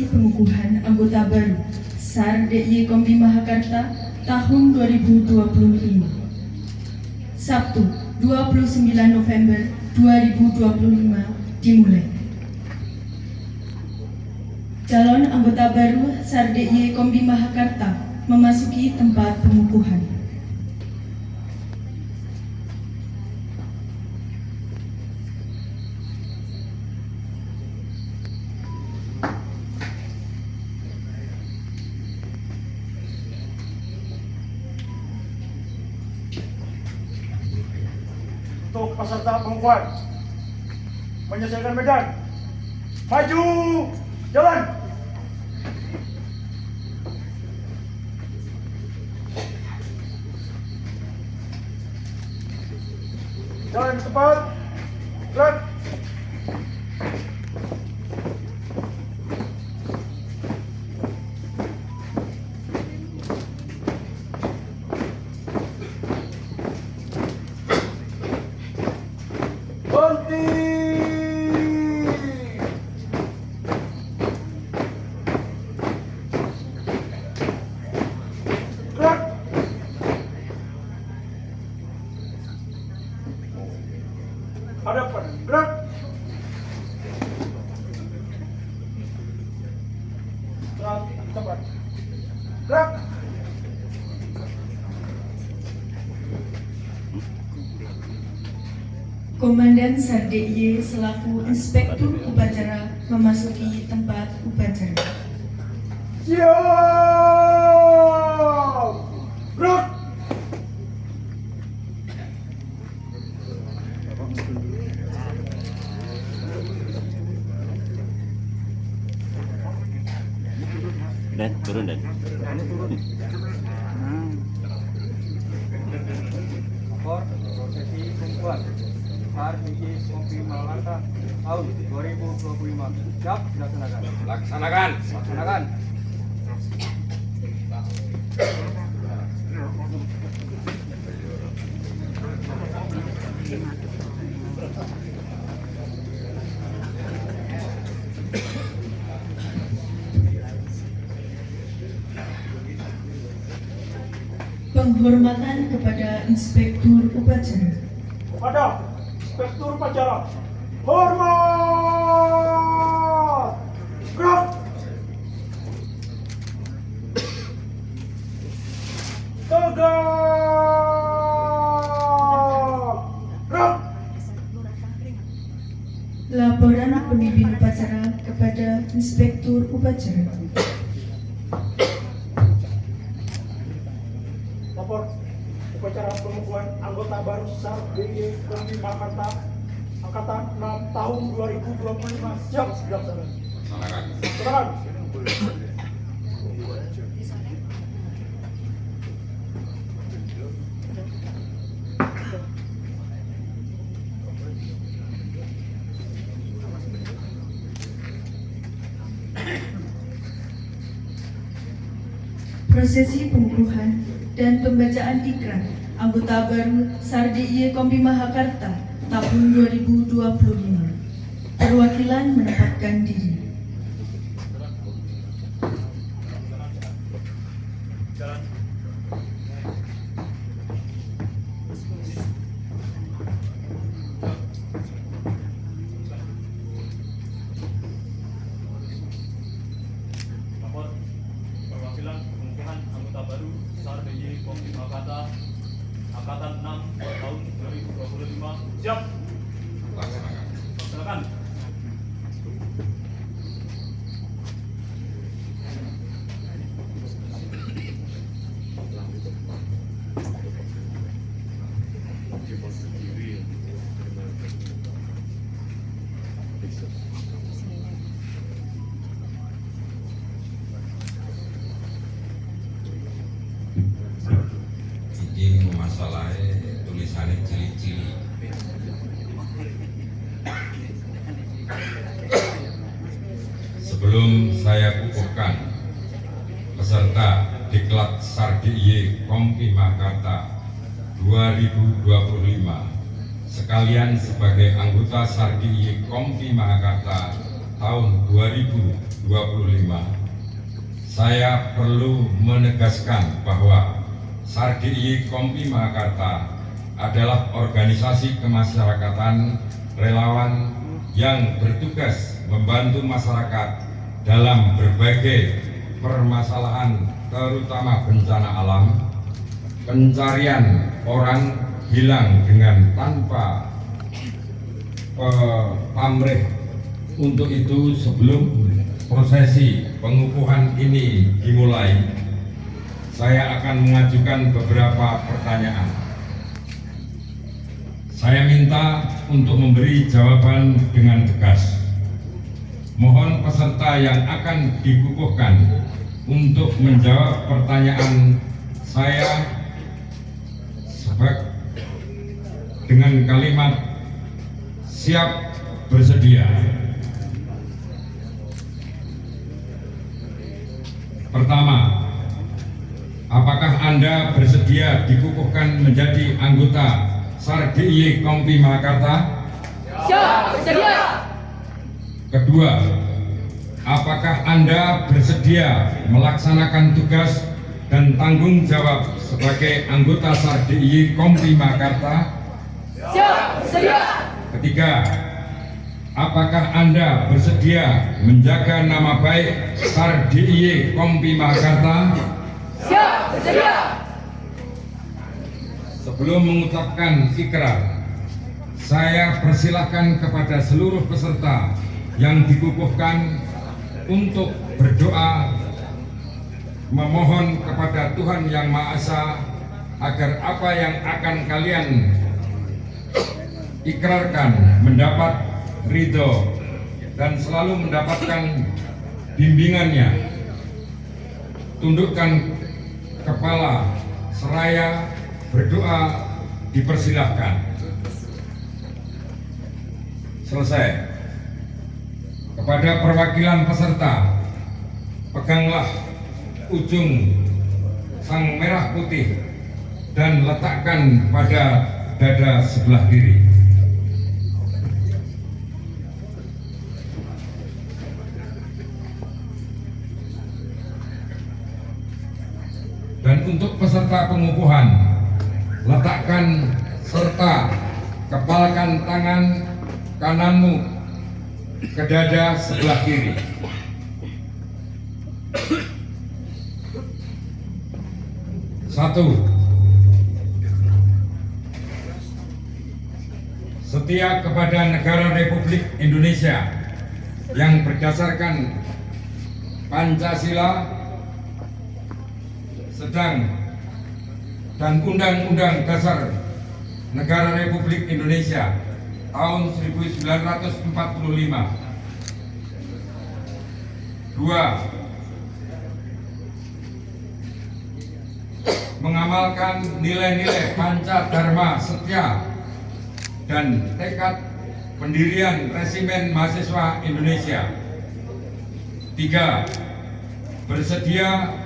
prosesi pengukuhan anggota baru SAR DIY Kompi Mahakarta tahun 2025. Sabtu, 29 November 2025 dimulai. Calon anggota baru SAR DIY Kompi Mahakarta memasuki tempat pengukuhan. Untuk peserta pengukuhan menyelesaikan medan, maju, jalan. Jalan ke depan, gerak. Berhenti. Gerak. Hadapan, gerak. Gerak, cepat. Gerak. Komandan SAR DIY selaku inspektur upacara memasuki tempat upacara. Siap. Gerak. Dan turun dan. Prosesi pengukuhan SAR DIY Kompi Mahakarta tahun 2025. Siap, dilaksanakan. Laksanakan. Penghormatan kepada inspektur upacara. Kepada inspektur upacara, hormat. Gerak. Tegak. Gerak. Laporan pemimpin upacara kepada inspektur upacara. Lapor upacara pengukuhan anggota baru SAR DIY Kompi Mahakarta angkatan 6 tahun 2025. Siap, dilaksanakan. Silakan. Prosesi pengukuhan dan pembacaan ikrar anggota baru SAR DIY Kompi Mahakarta tahun 2025. Perwakilan menempatkan diri. Lapor perwakilan pengukuhan anggota baru SAR DIY Kompi Mahakarta angkatan 6 tahun 2025. Siap. Laksanakan. Iki masalahnya tulisannya cili-cili. Sebelum saya kukuhkan peserta Diklat SAR DIY Kompi Mahakarta 2025 sekalian sebagai anggota SAR DIY Kompi Mahakarta tahun 2025, saya perlu menegaskan bahwa SAR DIY Kompi Mahakarta adalah organisasi kemasyarakatan relawan yang bertugas membantu masyarakat dalam berbagai permasalahan, terutama bencana alam, pencarian orang hilang dengan tanpa pamrih. Untuk itu, sebelum prosesi pengukuhan ini dimulai, saya akan mengajukan beberapa pertanyaan. Saya minta untuk memberi jawaban dengan tegas. Mohon peserta yang akan dikukuhkan untuk menjawab pertanyaan saya dengan kalimat siap bersedia. Pertama, apakah Anda bersedia dikukuhkan menjadi anggota SAR DIY Kompi Mahakarta? Siap, bersedia. Kedua, apakah Anda bersedia melaksanakan tugas dan tanggung jawab sebagai anggota SAR DIY Kompi Mahakarta? Siap, bersedia. Ketiga, apakah Anda bersedia menjaga nama baik SAR DIY Kompi Mahakarta? Siap, bersedia. Sebelum mengucapkan ikrar, saya persilahkan kepada seluruh peserta yang dikukuhkan untuk berdoa memohon kepada Tuhan Yang Maha Esa agar apa yang akan kalian ikrarkan mendapat ridho dan selalu mendapatkan bimbingannya. Tundukkan kepala seraya berdoa, dipersilahkan. Selesai. Kepada perwakilan peserta, peganglah ujung sang merah putih dan letakkan pada dada sebelah kiri. Dan untuk peserta pengukuhan, letakkan serta kepalkan tangan kananmu ke dada sebelah kiri. Satu, setia kepada negara Republik Indonesia yang berdasarkan Pancasila dan Undang-Undang Dasar Negara Republik Indonesia tahun 1945. Dua, mengamalkan nilai-nilai Pancadharma setia dan tekad pendirian Resimen Mahasiswa Indonesia. Tiga, bersedia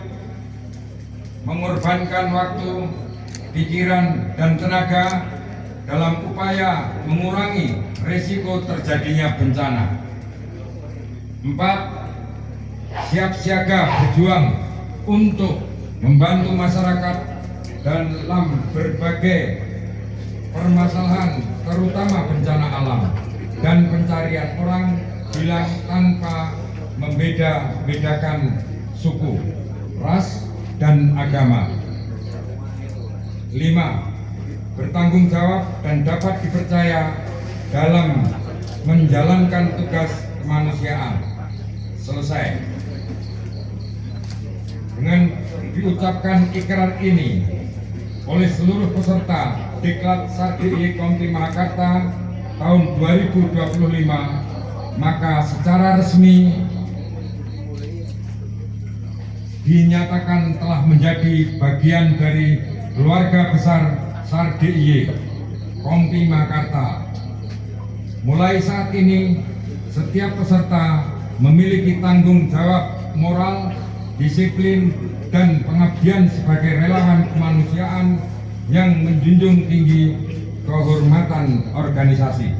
mengorbankan waktu, pikiran, dan tenaga dalam upaya mengurangi risiko terjadinya bencana. Empat, siap siaga berjuang untuk membantu masyarakat dalam berbagai permasalahan, terutama bencana alam dan pencarian orang hilang tanpa membeda-bedakan suku, ras, dan agama. 5. Bertanggung jawab dan dapat dipercaya dalam menjalankan tugas kemanusiaan. Selesai. Dengan diucapkan ikrar ini oleh seluruh peserta Diklat SAR DIY Kompi Mahakarta tahun 2025, maka secara resmi dinyatakan telah menjadi bagian dari keluarga besar SAR DIY Kompi Mahakarta. Mulai saat ini, setiap peserta memiliki tanggung jawab moral, disiplin, dan pengabdian sebagai relawan kemanusiaan yang menjunjung tinggi kehormatan organisasi.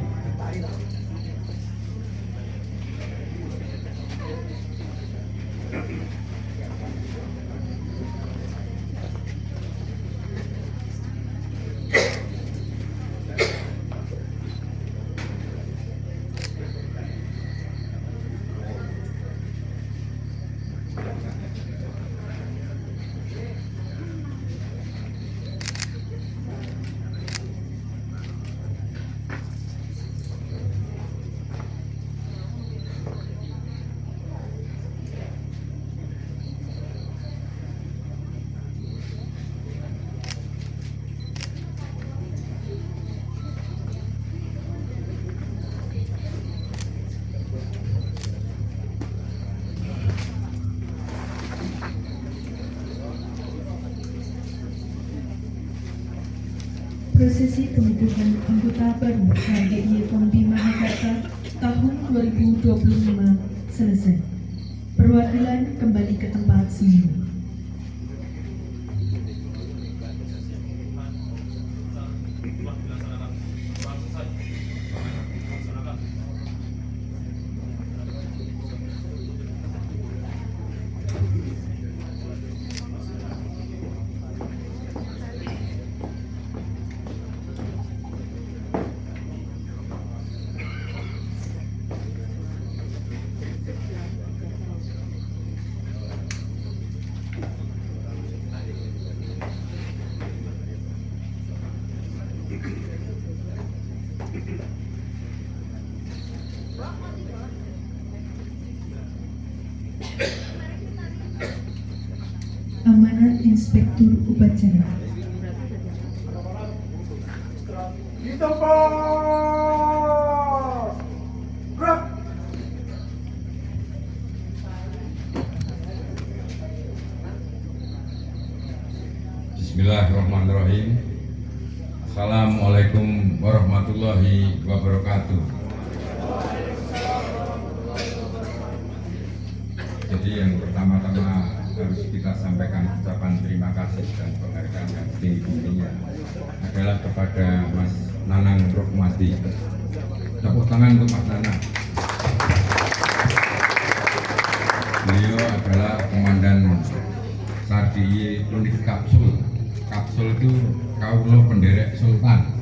prosesi pengukuhan anggota baru HDI Kombi Mahakarta tahun 2025 selesai. Perwakilan kembali ke tempat semula. Telah dilaksanakan. Telah selesai. Laksanakan. Amanat Inspektur Upacara. Di tempat. Gerak. Bismillahirrahmanirrahim. Assalamualaikum warahmatullahi wabarakatuh. Jadi yang pertama-tama harus kita sampaikan ucapan terima kasih dan penghargaan yang tinggi-tingginya adalah kepada Mas Nanang Rohmati. Tepuk tangan untuk Mas Nanang. Beliau adalah Komandan Sardiye Unit Kapsul. Kapsul itu Kaulo Penderek Sultan.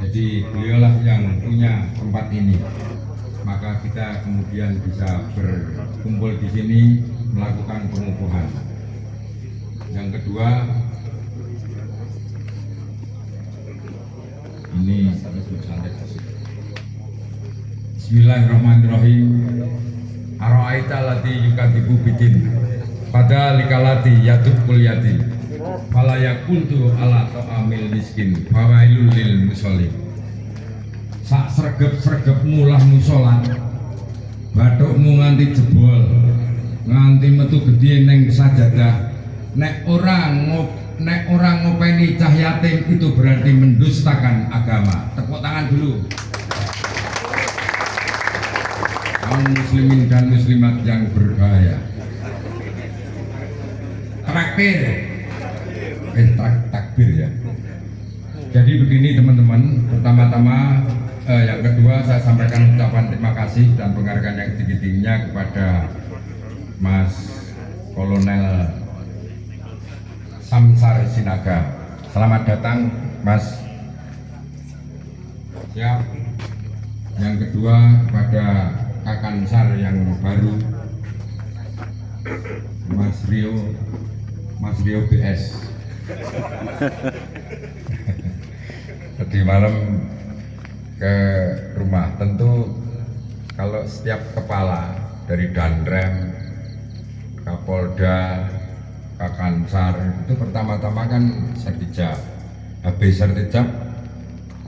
Jadi beliaulah yang punya tempat ini. Maka kita kemudian bisa berkumpul di sini melakukan pengukuhan. Yang kedua, ini Bismillahirrahmanirrahim. Ara'aita lati yukadibu bidin pada likalati yadub kuliati fala yakuntu ala ta'amil miskin fawailul lil musholin. Sak sregep-sregepmu lah musola, bathukmu nganti jebol, nganti metu gedhe ning sajadah. Nek orang ngopeni cah yatim itu berarti mendustakan agama. Tepuk tangan dulu. Kaum muslimin dan muslimat yang berbahagia. Takbir. Takbir ya. Jadi begini teman-teman, pertama-tama yang kedua saya sampaikan ucapan terima kasih dan penghargaan yang tinggi-tingginya kepada Mas Kolonel Samsar Sinaga. Selamat datang Mas. Siap. Yang kedua kepada Kakansar yang baru Mas Rio BS. Tadi malam ke rumah, tentu kalau setiap kepala dari Danrem, Kapolda, Kakansar itu pertama-tama kan sertijab. Habis sertijab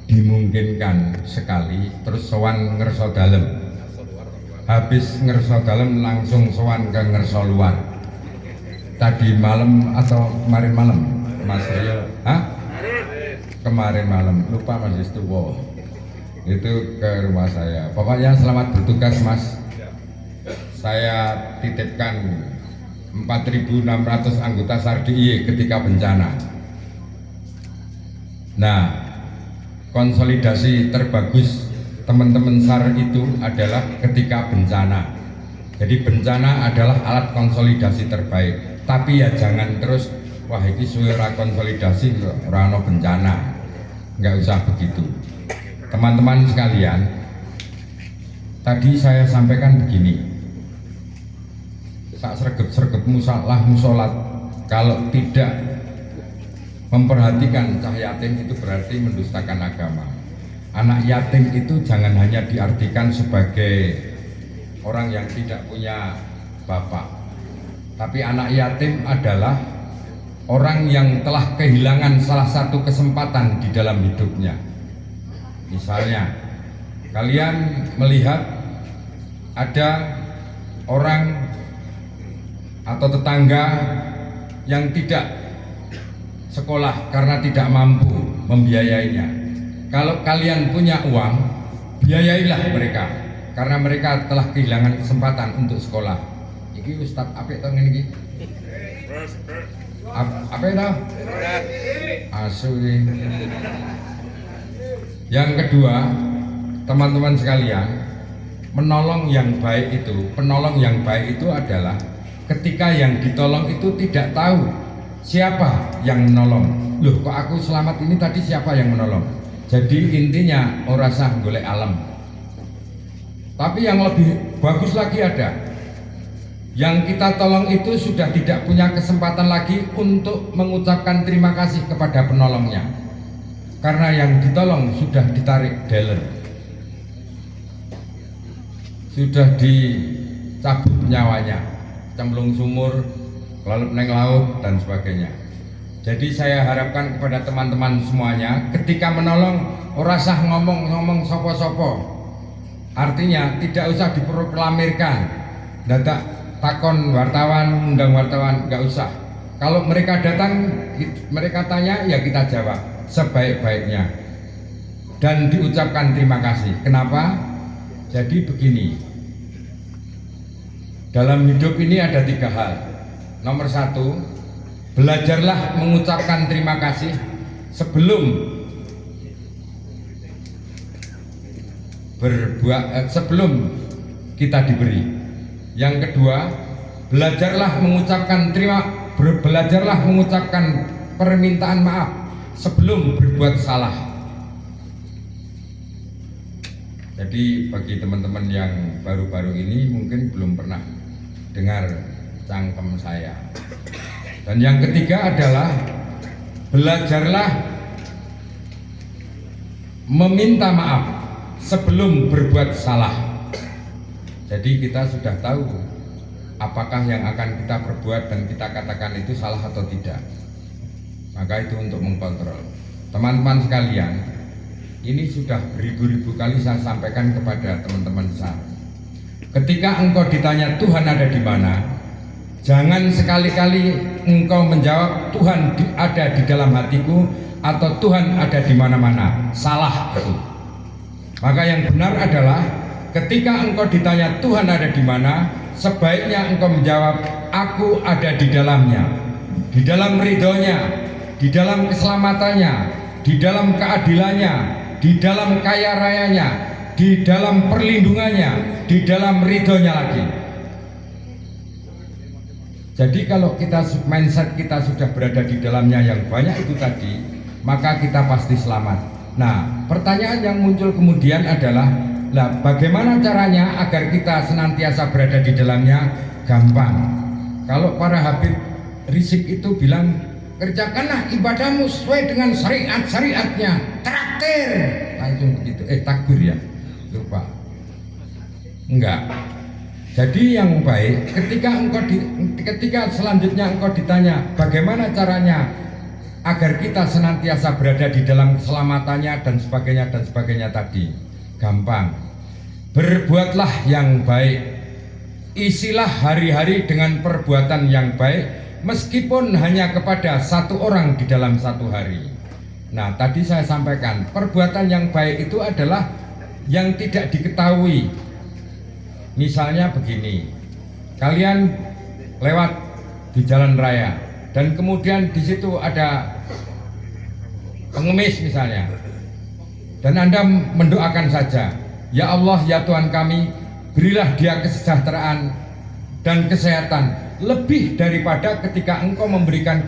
dimungkinkan sekali terus sowan ngerso dalem. Habis ngerso dalem langsung sowan ke ngerso luar. Tadi malam atau kemarin malam Mas Rio, kemarin malam, lupa Mas Istuwo, itu ke rumah saya. Pokoknya selamat bertugas Mas. Saya titipkan 4.600 anggota SAR-DIY ketika bencana. Nah, konsolidasi terbagus teman-teman SAR itu adalah ketika bencana. Jadi bencana adalah alat konsolidasi terbaik. Tapi ya jangan terus, wah ini suara konsolidasi rano bencana. Nggak usah begitu. Teman-teman sekalian, tadi saya sampaikan begini, sak sregep-sregep musolat kalau tidak memperhatikan cah yatim itu berarti mendustakan agama. Anak yatim itu jangan hanya diartikan sebagai orang yang tidak punya bapak, tapi anak yatim adalah orang yang telah kehilangan salah satu kesempatan di dalam hidupnya. Misalnya, kalian melihat ada orang atau tetangga yang tidak sekolah karena tidak mampu membiayainya. Kalau kalian punya uang, biayailah mereka, karena mereka telah kehilangan kesempatan untuk sekolah. Iki Ustadz apik to ngene iki? Apa itu? Asu iki. Yang kedua, teman-teman sekalian, penolong yang baik itu adalah ketika yang ditolong itu tidak tahu siapa yang menolong. Loh, kok aku selamat ini tadi siapa yang menolong? Jadi intinya ora sah golek alam. Tapi yang lebih bagus lagi ada. Yang kita tolong itu sudah tidak punya kesempatan lagi untuk mengucapkan terima kasih kepada penolongnya. Karena yang ditolong sudah ditarik dealer. Sudah dicabut nyawanya, cemplung sumur, lalu neng laut dan sebagainya. Jadi saya harapkan kepada teman-teman semuanya, ketika menolong ora sah ngomong sopo-sopo. Artinya tidak usah diproklamirkan, dadak takon wartawan, undang wartawan, nggak usah. Kalau mereka datang, mereka tanya, ya kita jawab sebaik-baiknya dan diucapkan terima kasih. Kenapa? Jadi begini, dalam hidup ini ada 3 hal. Nomor 1, belajarlah mengucapkan terima kasih sebelum sebelum kita diberi. Yang kedua, belajarlah mengucapkan permintaan maaf sebelum berbuat salah. Jadi bagi teman-teman yang baru-baru ini mungkin belum pernah dengar cangkem saya. Dan yang ketiga adalah belajarlah meminta maaf sebelum berbuat salah. Jadi kita sudah tahu apakah yang akan kita perbuat dan kita katakan itu salah atau tidak. Maka itu untuk mengkontrol. Teman-teman sekalian, ini sudah beribu-ribu kali saya sampaikan kepada teman-teman saya. Ketika engkau ditanya Tuhan ada di mana, jangan sekali-kali engkau menjawab Tuhan ada di dalam hatiku atau Tuhan ada di mana-mana. Salah itu. Maka yang benar adalah ketika engkau ditanya Tuhan ada di mana, sebaiknya engkau menjawab aku ada di dalamnya, di dalam ridhonya, di dalam keselamatannya, di dalam keadilannya, di dalam kaya rayanya, di dalam perlindungannya, di dalam ridhonya lagi. Jadi kalau mindset kita sudah berada di dalamnya yang banyak itu tadi, maka kita pasti selamat. Nah, pertanyaan yang muncul kemudian adalah, bagaimana caranya agar kita senantiasa berada di dalamnya? Gampang. Kalau para Habib Rizik itu bilang, kerjakanlah ibadahmu sesuai dengan syariat-syariatnya, traktir, langsung begitu. Takbir ya, lupa. Enggak. Jadi yang baik ketika selanjutnya engkau ditanya bagaimana caranya agar kita senantiasa berada di dalam keselamatannya dan sebagainya tadi, gampang. Berbuatlah yang baik, isilah hari-hari dengan perbuatan yang baik, meskipun hanya kepada 1 orang di dalam 1 hari. Nah, tadi saya sampaikan perbuatan yang baik itu adalah yang tidak diketahui. Misalnya begini, kalian lewat di jalan raya dan kemudian di situ ada pengemis misalnya, dan Anda mendoakan saja, ya Allah ya Tuhan kami, berilah dia kesejahteraan dan kesehatan lebih daripada ketika engkau memberikan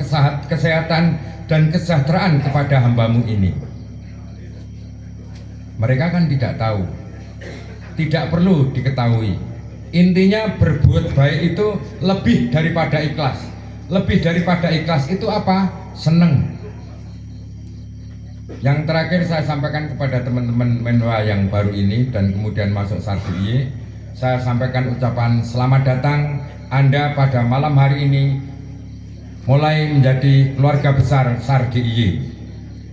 kesehatan dan kesejahteraan kepada hambamu ini. Mereka kan tidak tahu, tidak perlu diketahui. Intinya berbuat baik itu lebih daripada ikhlas. Lebih daripada ikhlas itu apa? Seneng. Yang terakhir saya sampaikan kepada teman-teman menwa yang baru ini dan kemudian masuk Sardiye, saya sampaikan ucapan selamat datang Anda pada malam hari ini mulai menjadi keluarga besar Sardiye.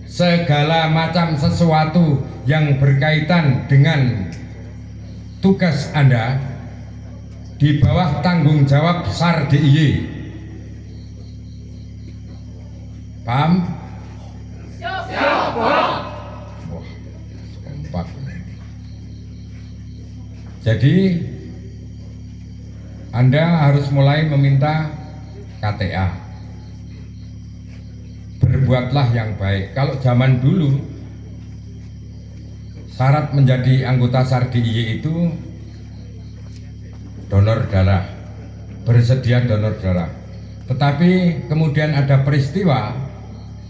Segala macam sesuatu yang berkaitan dengan tugas Anda di bawah tanggung jawab Sardiye. Paham? Wah, kompak. Jadi Anda harus mulai meminta KTA. Berbuatlah yang baik. Kalau zaman dulu syarat menjadi anggota SAR DIY itu donor darah, bersedia donor darah. Tetapi kemudian ada peristiwa,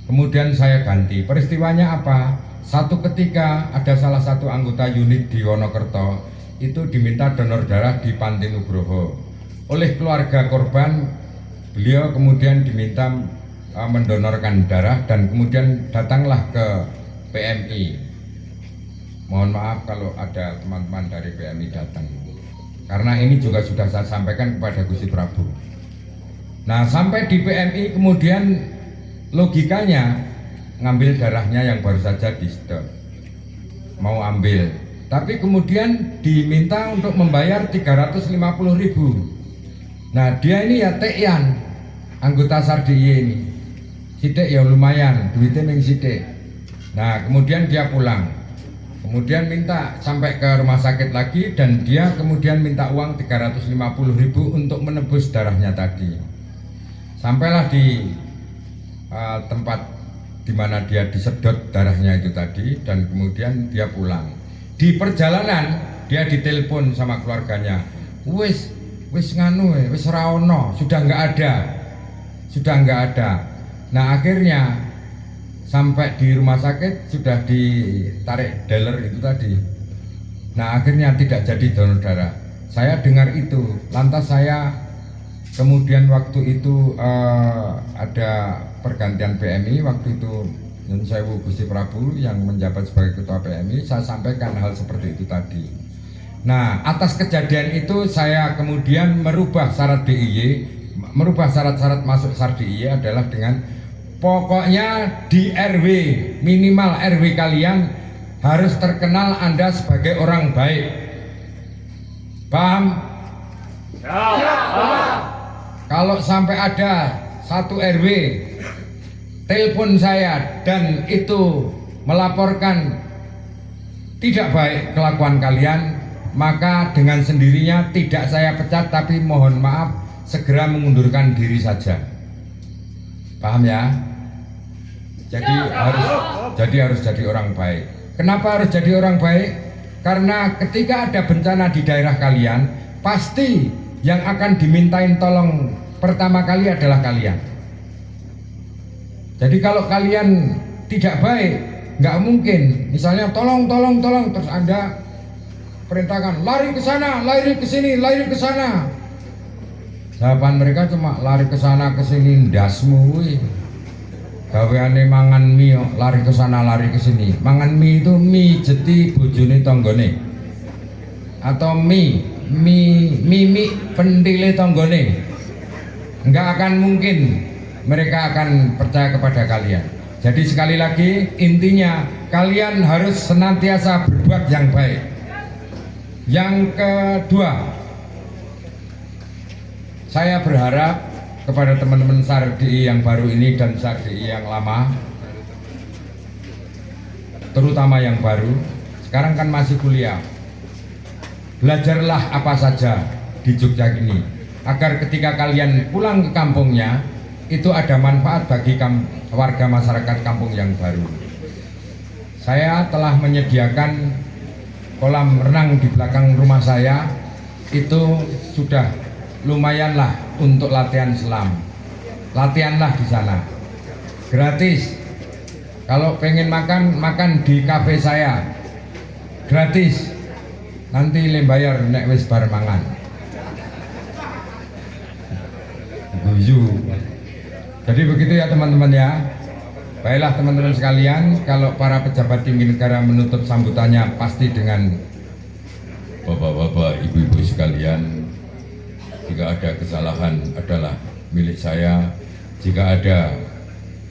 kemudian saya ganti. Peristiwanya apa? Satu ketika ada salah satu anggota unit di Wonokerto itu diminta donor darah di Panti Nugroho. Oleh keluarga korban, beliau kemudian diminta mendonorkan darah dan kemudian datanglah ke PMI. Mohon maaf kalau ada teman-teman dari PMI datang, karena ini juga sudah saya sampaikan kepada Gusti Prabu. Nah, sampai di PMI kemudian logikanya ngambil darahnya yang baru saja di stop, mau ambil, tapi kemudian diminta untuk membayar 350.000. Nah, dia ini ya tekan anggota SAR DIY ini, sidik ya lumayan, duitnya yang sidik. Nah, kemudian dia pulang, kemudian minta sampai ke rumah sakit lagi, dan dia kemudian minta uang 350.000 untuk menebus darahnya tadi. Sampailah di tempat di mana dia disedot darahnya itu tadi, dan kemudian dia pulang. Di perjalanan dia ditelepon sama keluarganya, wis nganu, wis ora ono, sudah nggak ada. Nah, akhirnya sampai di rumah sakit sudah ditarik dealer itu tadi. Nah, akhirnya tidak jadi donor darah. Saya dengar itu, lantas saya kemudian waktu itu ada pergantian PMI, waktu itu Nyun Sewu Gusti Prabu yang menjabat sebagai ketua PMI, saya sampaikan hal seperti itu tadi. Nah, atas kejadian itu saya kemudian merubah syarat DIY, merubah syarat-syarat masuk SAR DIY adalah dengan pokoknya di RW, minimal RW kalian harus terkenal Anda sebagai orang baik. Paham? Kalau sampai ada satu RW telepon saya dan itu melaporkan tidak baik kelakuan kalian, maka dengan sendirinya tidak saya pecat, tapi mohon maaf segera mengundurkan diri saja. Paham ya? Jadi harus jadi orang baik. Kenapa harus jadi orang baik? Karena ketika ada bencana di daerah kalian, pasti yang akan dimintain tolong pertama kali adalah kalian. Jadi kalau kalian tidak baik, nggak mungkin. Misalnya tolong, terus Anda perintahkan lari ke sana, lari ke sini, lari ke sana. Jawaban mereka cuma lari ke sana ke sini, ndasmu kuwi. Gaweane mangan mie, lari ke sana, lari ke sini. Mangan mie itu mie jeti bojone tanggane. Atau mie pentile tanggane. Enggak akan mungkin mereka akan percaya kepada kalian. Jadi sekali lagi intinya kalian harus senantiasa berbuat yang baik. Yang kedua, saya berharap kepada teman-teman SAR DIY yang baru ini dan SAR DIY yang lama, terutama yang baru, sekarang kan masih kuliah, belajarlah apa saja di Jogja ini, agar ketika kalian pulang ke kampungnya itu ada manfaat bagi warga masyarakat kampung yang baru. Saya telah menyediakan kolam renang di belakang rumah saya, itu sudah lumayanlah untuk latihan selam. Latihanlah di sana, gratis. Kalau pengen makan di kafe saya, gratis. Nanti lembayar nek wis bar mangan. Guyu. Jadi begitu ya teman-teman ya. Baiklah teman-teman sekalian, kalau para pejabat tinggi negara menutup sambutannya pasti dengan bapak-bapak, ibu-ibu sekalian, jika ada kesalahan adalah milik saya, jika ada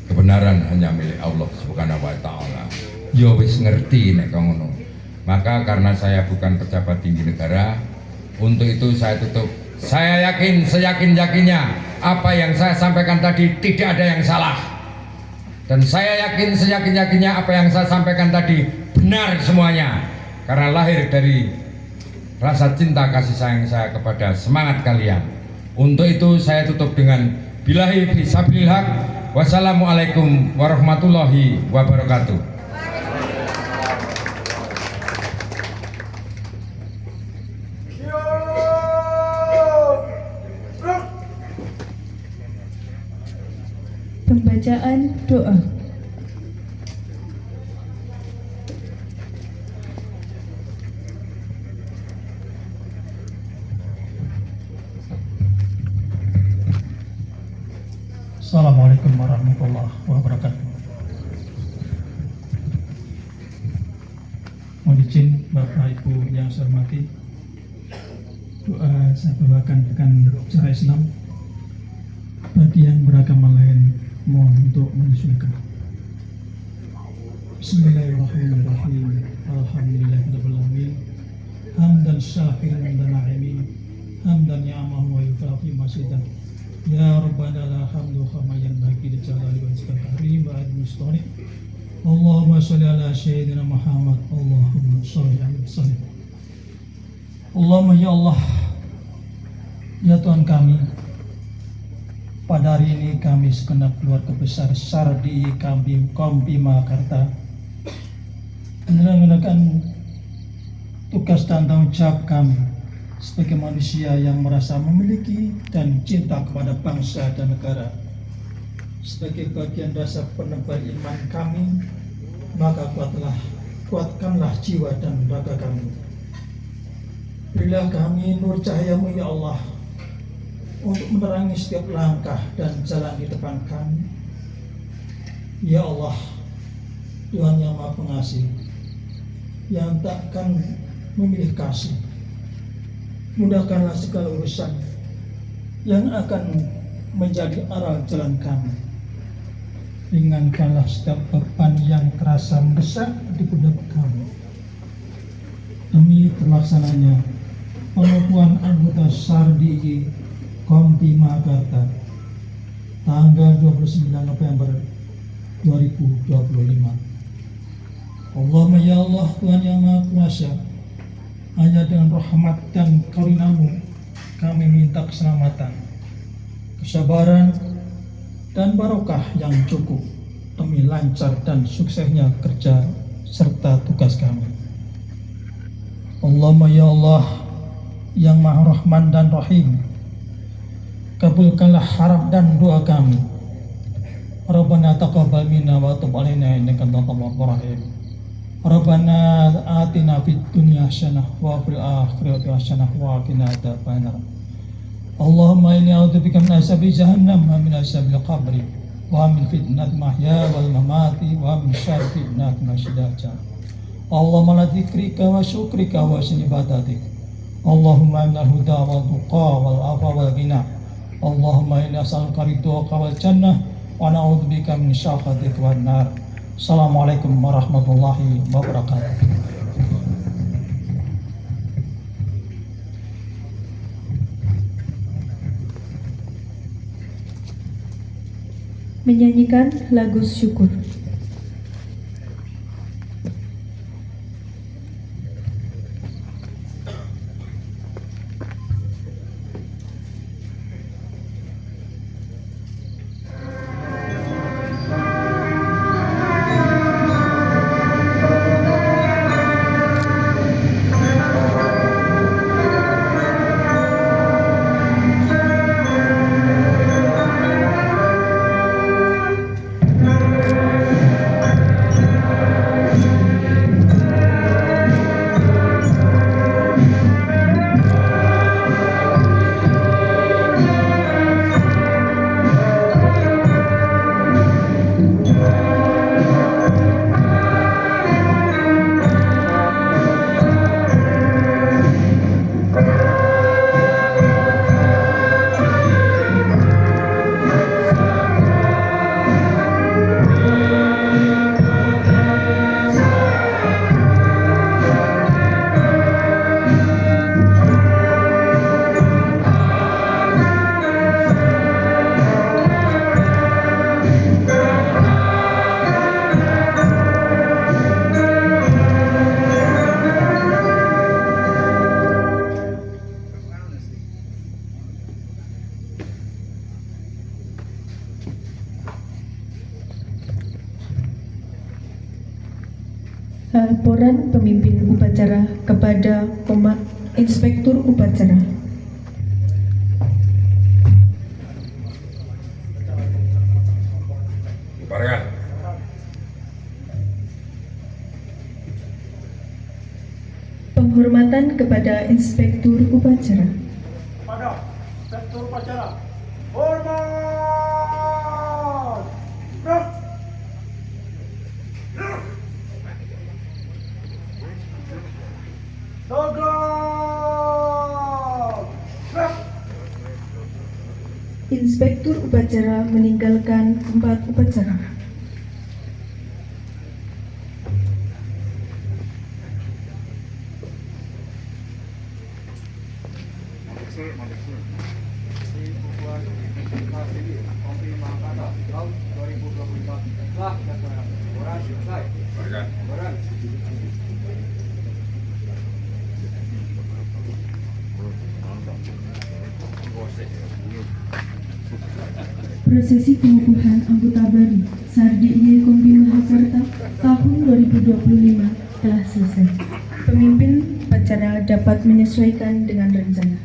kebenaran hanya milik Allah Subhanahu wa taala. Yo wis ngerti nek ngono. Maka karena saya bukan pejabat tinggi negara, untuk itu saya tutup. Saya yakin seyakin-yakinnya apa yang saya sampaikan tadi tidak ada yang salah. Dan saya yakin seyakin-yakinnya apa yang saya sampaikan tadi benar semuanya, karena lahir dari rasa cinta kasih sayang saya kepada semangat kalian. Untuk itu saya tutup dengan billahi fisabilil haq. Wassalamualaikum warahmatullahi wabarakatuh. Pembacaan doa. Assalamualaikum warahmatullahi wabarakatuh. Mohon izin Bapak Ibu yang saya hormati, doa saya bawakan dengan cara Islam. Bagi yang beragama lain mohon untuk menyesuaikan. Bismillahirrahmanirrahim. Alhamdulillahirabbil alamin. Hamdan syakiran dan na'imin. Hamdan ya'amahu wa yukafi masidah. Ya Rabbana la hamdu kama yanbaghi li jalali wajhika karim wa admustani. Allahumma sholli ala sayyidina Muhammad. Allahumma sholli alaihi wasallam. Allahumma ya Allah, ya Tuhan kami, pada hari ini kami segenap keluarga besar Sardi Kompi Makarta menjalankan tugas dan tanggung jawab kami sebagai manusia yang merasa memiliki dan cinta kepada bangsa dan negara. Sebagai bagian dasar penebar iman kami, maka kuatkanlah jiwa dan raga kami. Berilah kami nur cahayamu ya Allah, untuk menerangi setiap langkah dan jalan di depan kami. Ya Allah, Tuhan yang Maha Pengasih, yang takkan memilih kasih, mudahkanlah segala urusan yang akan menjadi aral jalan kami. Ringankanlah setiap beban yang terasa mendesak di pundak kami. Demi terlaksananya pengukuhan anggota Sardi Kompi Makarta tanggal 29 November 2025. Allahumma ya Allah, Tuhan yang Maha Kuasa, hanya dengan rahmat dan karunia-Mu kami minta keselamatan, kesabaran, dan barokah yang cukup demi lancar dan suksesnya kerja serta tugas kami. Allahumma ya Allah yang Maha Rahman dan Rahim, kabulkanlah harap dan doa kami. Rabbana taqabbal minna wa tub alaina innaka antat tawwabur rahim. Rabbana atina fid dunya hasanah wa fil akhirati hasanah wa qina adzabannar. Allahumma inni a'udzubika min azabi jahannam wa min azabil qabri wa min fitnatil mahya wal mamati wa min syarri fitnatil masyiid dajjal. Allahumma la dzikrika wa syukrika wa husni ibadatik. Allahumma innal huda wal tuqa wal afa wal ghina. Allahumma inni as'aluka ridhoka wal jannah wa na'udzubika min syakhatika wan nar. Assalamualaikum warahmatullahi wabarakatuh. Menyanyikan lagu syukur. Laporan pemimpin upacara kepada Inspektur Upacara. Bubarkan. Penghormatan kepada Inspektur Upacara. Pada Inspektur Upacara. Hormat! Gerak! Tegak! Gerak! Inspektur Upacara meninggalkan tempat upacara. Di Kumpulan Strategi Kompi Malakata tahun 2025 telah dilaksanakan. Laporan selesai. Bubarkan. Laporan. Prosesi pengukuhan anggota baru SAR-DIY Kompi Mahakarta tahun 2025 telah selesai. Pemimpin upacara dapat menyesuaikan dengan rencana.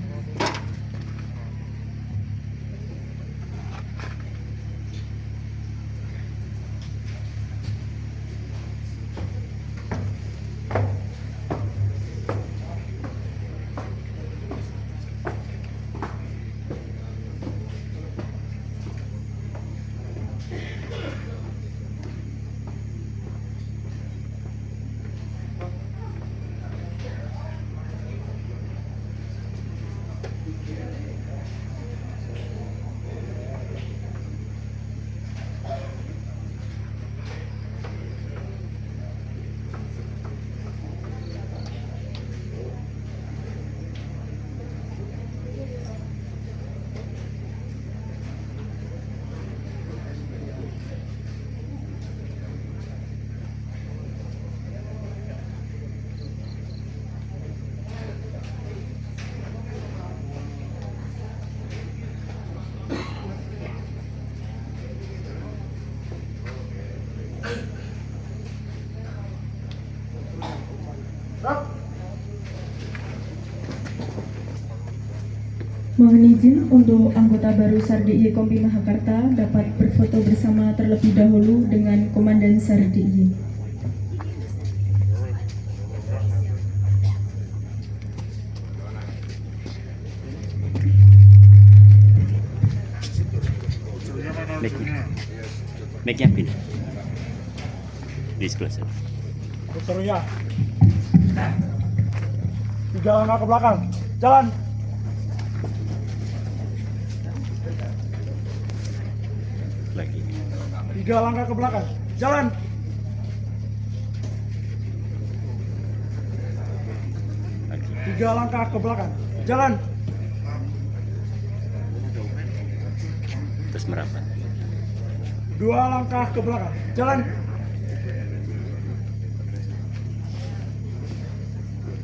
Mohon izin untuk anggota baru SAR-DIY Kompi Mahakarta dapat berfoto bersama terlebih dahulu dengan Komandan SAR-DIY. Make-nya pin. Di sebelah sana. Serunya. 3 langkah ke belakang. Jalan. Lagi. 3 langkah ke belakang. Jalan. Lagi. 3 langkah ke belakang. Jalan. Terus merapat. 2 langkah ke belakang. Jalan.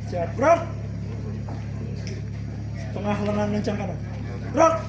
Siap. Gerak. Tengah lengan kencang kanan. Gerak.